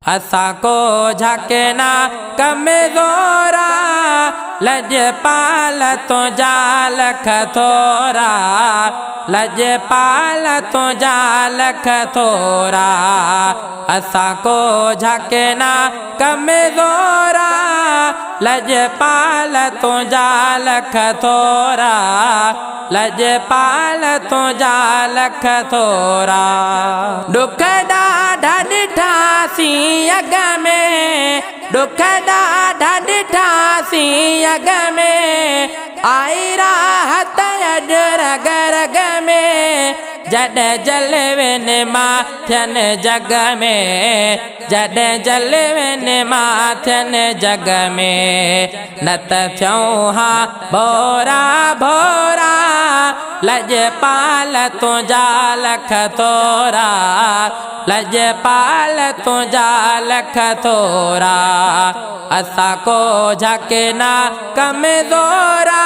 असा को झकना कमज़ोरा लजपाल तुझा लख थोरा लजपाल तुझा लख थोरा असा को झकना कमज़ोरा लजपाल तुझा लख थोरा लजपाल तुझा लख थोरा दुख ॾाढा ॾिठासी अॻ में दुख ॾाढा ॾिठासी अॻ में आई राहत अॼु रग रग में जॾहिं जलवेन मां थियनि जग में जॾहिं जलवेन मां थियनि जग में न त थियूं हा भोरा भोरा लजपाल तुझा लख थोरा लजपाल तुझा लख थोरा असा को झकना कमज़ोरा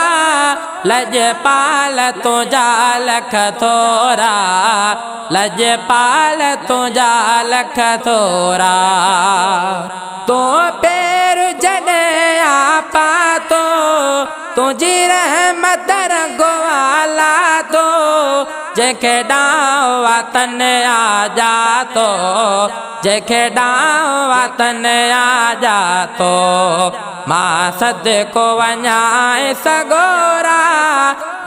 लजपाल तुझा लख थोरा लजपाल तुझा लख थोरा तो पैर जॾहिं आपा तो तुझी रहमत रंगवाला तो जंहिंखे ॾांहुं वतन आ जातो जंहिंखे ॾांहुं वतन आ जातो मां सदको वञाए सगोरा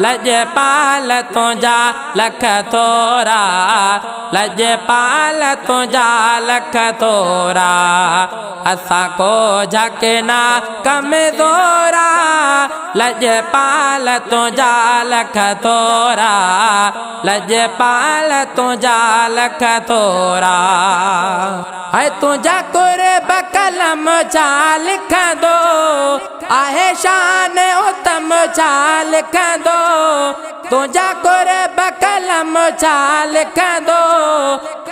लजपाल तुझा लख थोरा लजपाल तुझा लख थोरा असा को झकना कमज़ोरा लजपाल तुझा लख थोरा लजपाल तुझा लख थोरा है तुझा कुर्ब कलम छा लिखंदो आहे शान उत्तम छा लिखंदो तुझा कुर्ब कलम छा लिखंदो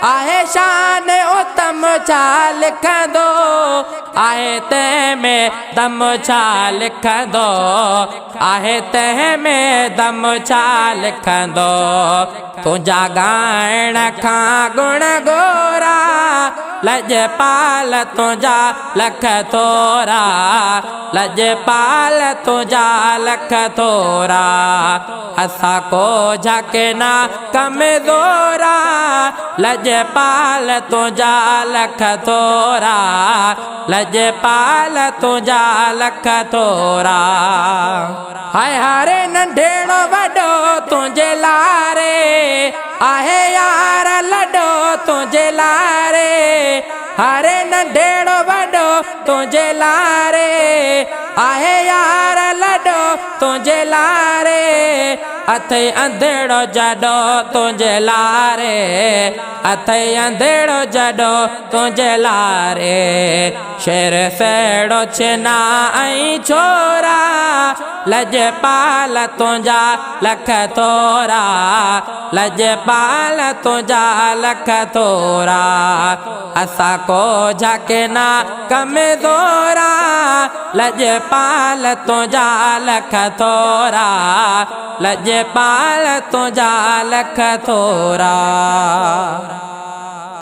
आहे शान उत्तम छा लिखंदो आहे तंहिं में दम छा लिखंदो आहे तंहिं में दम छा लिखंदो तुझा ॻाइण खां गुण गोरा लजपाल तुझा लख थोरा लजपाल तुझा लख थोरा असा को झकना कमज़ोरा लजपाल तुझा लख थोरा लजपाल तुझा लख थोरा हाय हारे नंढेड़ो वॾो तुंहिंजे लारे आहे यार लॾो तुंहिंजे लारे हरे नंढेड़ो वॾो तुंहिंजे लारे आहे यार लॾो तुंहिंजे लारे अथई अंधेड़ो जॾो तुंहिंजे लारे अथई अंधेड़ो जॾो तुंहिंजे लारे शेर सेड़ो छिना ऐं छोरा लजपाल तुझा लख थोरा लजपाल तुझा लख थोरा असा को झकना कमज़ोरा लजपाल तुझा लख थोरा लजपाल तुझा लख थोरा।